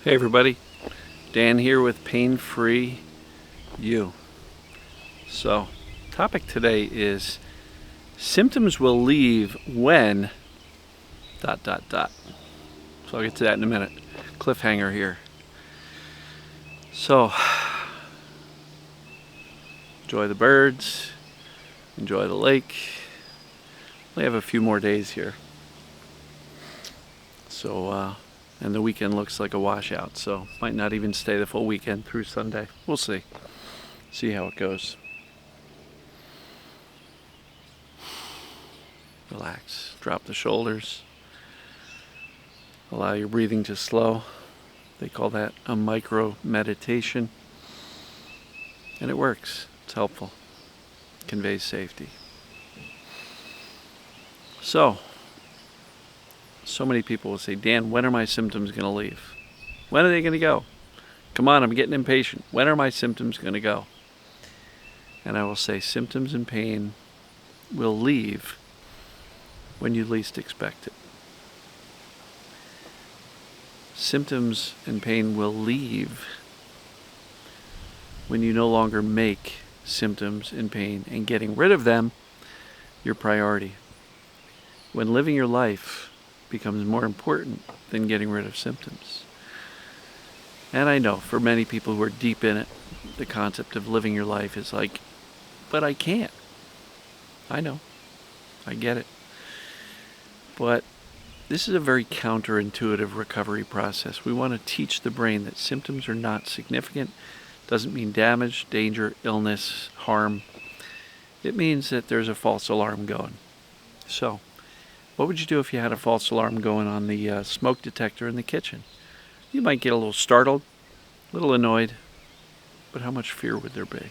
Hey everybody, Dan here with Pain Free You. So, topic today is symptoms will leave when ... So I'll get to that in a minute. Cliffhanger here. So, enjoy the birds, enjoy the lake. We have a few more days here. So, and the weekend looks like a washout, so might not even stay the full weekend through Sunday. We'll see. See how it goes. Relax. Drop the shoulders. Allow your breathing to slow. They call that a micro meditation. And it works. It's helpful. It conveys safety. So many people will say, Dan, when are my symptoms going to leave? When are they going to go? Come on, I'm getting impatient. When are my symptoms going to go? And I will say, symptoms and pain will leave when you least expect it. Symptoms and pain will leave when you no longer make symptoms and pain and getting rid of them your priority. When living your life becomes more important than getting rid of symptoms. And I know for many people who are deep in it, the concept of living your life is like, but I can't. I know. I get it. But this is a very counterintuitive recovery process. We want to teach the brain that symptoms are not significant. Doesn't mean damage, danger, illness, harm. It means that there's a false alarm going. So, what would you do if you had a false alarm going on the smoke detector in the kitchen? You might get a little startled, a little annoyed, but how much fear would there be?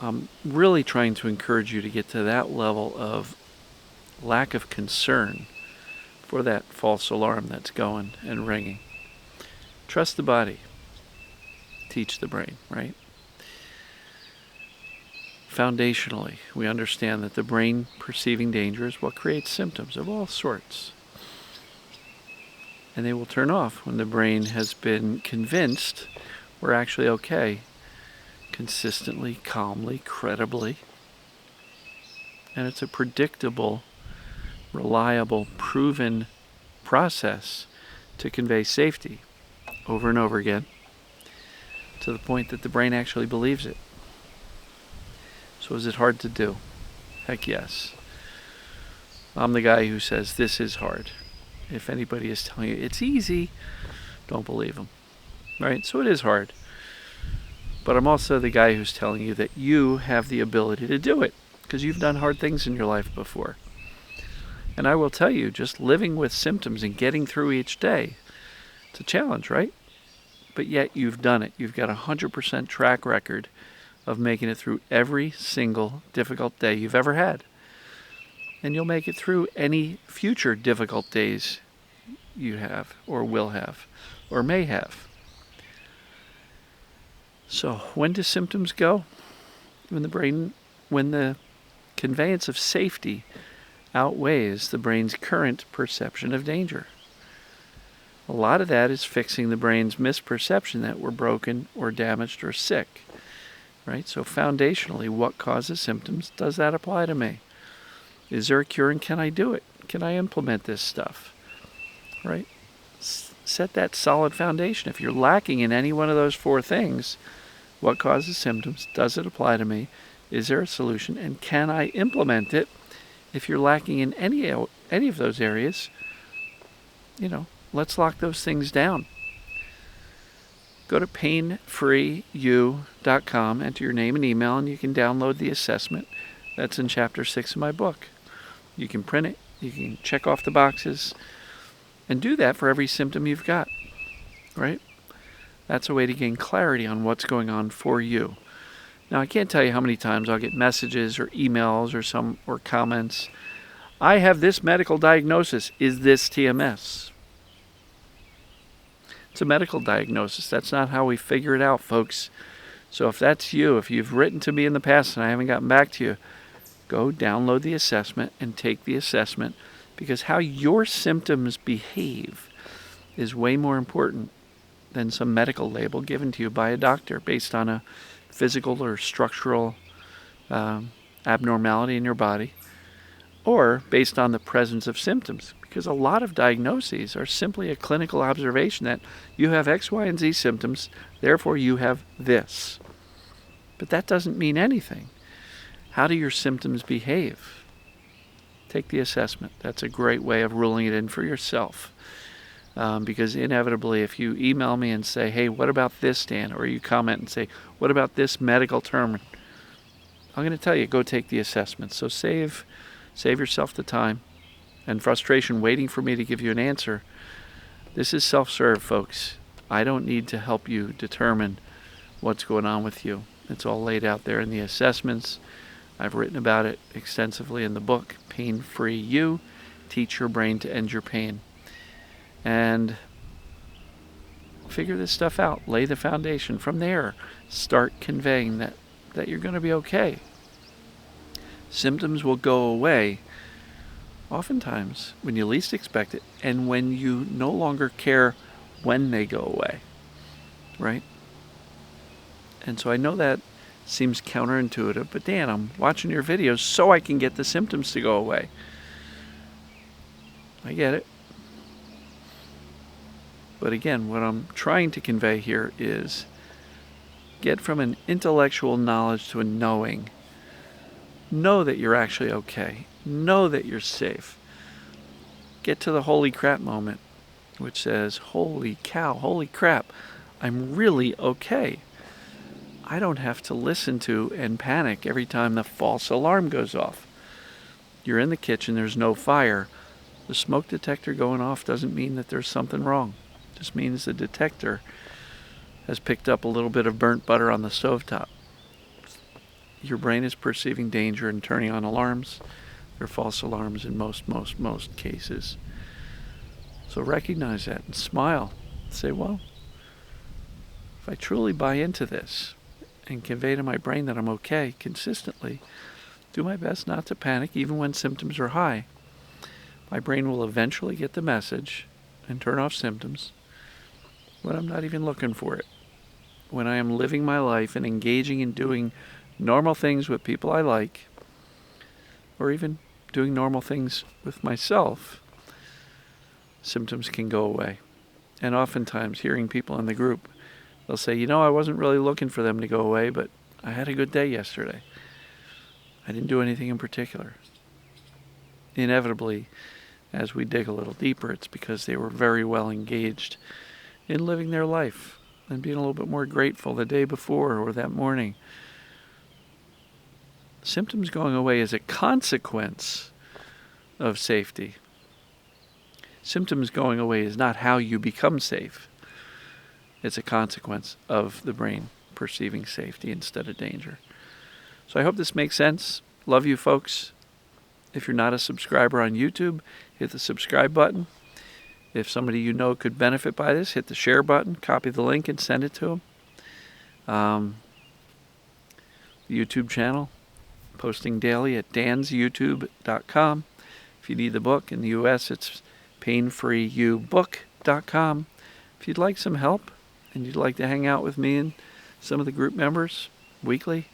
I'm really trying to encourage you to get to that level of lack of concern for that false alarm that's going and ringing. Trust the body. Teach the brain, right? Foundationally, we understand that the brain perceiving danger is what creates symptoms of all sorts. And they will turn off when the brain has been convinced we're actually okay, consistently, calmly, credibly. And it's a predictable, reliable, proven process to convey safety over and over again to the point that the brain actually believes it. So is it hard to do? Heck yes. I'm the guy who says this is hard. If anybody is telling you it's easy, don't believe them. Right? So it is hard. But I'm also the guy who's telling you that you have the ability to do it because you've done hard things in your life before. And I will tell you, just living with symptoms and getting through each day, it's a challenge, right? But yet you've done it. You've got a 100% track record of making it through every single difficult day you've ever had. And you'll make it through any future difficult days you have, or will have, or may have. So when do symptoms go? When the conveyance of safety outweighs the brain's current perception of danger. A lot of that is fixing the brain's misperception that we're broken or damaged or sick. Right? So foundationally, what causes symptoms? Does that apply to me? Is there a cure and can I do it? Can I implement this stuff? Right? Set that solid foundation. If you're lacking in any one of those four things, what causes symptoms? Does it apply to me? Is there a solution? And can I implement it? If you're lacking in any of those areas, let's lock those things down. Go to painfreeyou.com, enter your name and email, and you can download the assessment that's in Chapter 6 of my book. You can print it, you can check off the boxes, and do that for every symptom you've got, right? That's a way to gain clarity on what's going on for you. Now, I can't tell you how many times I'll get messages or emails or comments. I have this medical diagnosis. Is this TMS? It's a medical diagnosis. That's not how we figure it out, folks. So if that's you, if you've written to me in the past and I haven't gotten back to you, go download the assessment and take the assessment, because how your symptoms behave is way more important than some medical label given to you by a doctor based on a physical or structural abnormality in your body, or based on the presence of symptoms. Because a lot of diagnoses are simply a clinical observation that you have X, Y, and Z symptoms, therefore you have this. But that doesn't mean anything. How do your symptoms behave? Take the assessment. That's a great way of ruling it in for yourself. Because inevitably, if you email me and say, hey, what about this, Dan? Or you comment and say, what about this medical term? I'm going to tell you, go take the assessment. So save yourself the time and frustration waiting for me to give you an answer. This is self-serve, folks. I don't need to help you determine what's going on with you. It's all laid out there in the assessments. I've written about it extensively in the book, Pain-Free You, Teach Your Brain to End Your Pain. And figure this stuff out. Lay the foundation. From there, start conveying that you're going to be okay. Symptoms will go away oftentimes when you least expect it and when you no longer care when they go away, right? And so I know that seems counterintuitive, but Dan, I'm watching your videos so I can get the symptoms to go away. I get it. But again, what I'm trying to convey here is get from an intellectual knowledge to a knowing. Know that you're actually okay. Know that you're safe. Get to the holy crap moment, which says, holy cow, holy crap, I'm really okay. I don't have to listen to and panic every time the false alarm goes off. You're in the kitchen, there's no fire. The smoke detector going off doesn't mean that there's something wrong. It just means the detector has picked up a little bit of burnt butter on the stovetop. Your brain is perceiving danger and turning on alarms. They're false alarms in most cases. So recognize that and smile. Say, well, if I truly buy into this and convey to my brain that I'm okay consistently, do my best not to panic even when symptoms are high. My brain will eventually get the message and turn off symptoms when I'm not even looking for it. When I am living my life and engaging in doing normal things with people I like, or even doing normal things with myself, symptoms can go away. And oftentimes, hearing people in the group, they'll say, I wasn't really looking for them to go away, but I had a good day yesterday. I didn't do anything in particular. Inevitably, as we dig a little deeper, it's because they were very well engaged in living their life and being a little bit more grateful the day before or that morning. Symptoms going away is a consequence of safety. Symptoms going away is not how you become safe. It's a consequence of the brain perceiving safety instead of danger. So I hope this makes sense. Love you, folks. If you're not a subscriber on YouTube, hit the subscribe button. If somebody you know could benefit by this, hit the share button, copy the link, and send it to them. The YouTube channel, posting daily at dansyoutube.com. If you need the book in the U.S., it's painfreeyoubook.com. If you'd like some help and you'd like to hang out with me and some of the group members weekly,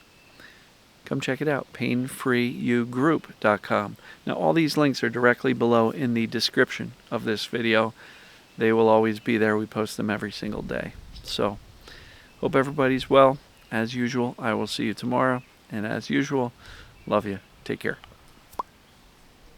come check it out, painfreeyougroup.com. Now, all these links are directly below in the description of this video. They will always be there. We post them every single day. So, hope everybody's well. As usual, I will see you tomorrow. And as usual, love you. Take care.